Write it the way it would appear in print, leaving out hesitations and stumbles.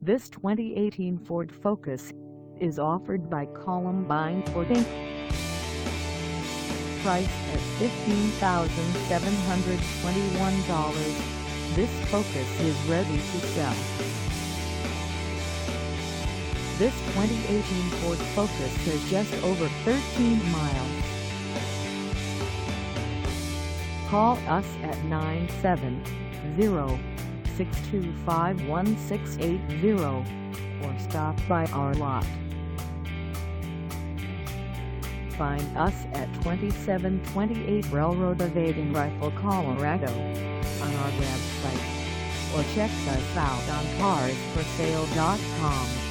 This 2018 Ford Focus is offered by Columbine Ford Inc. Priced at $15,721, this Focus is ready to sell. This 2018 Ford Focus has just over 13 miles. Call us at 970-625-1680 or stop by our lot. Find us at 2728 Railroad Evading Rifle, Colorado on our website, or check us out on carsforsale.com.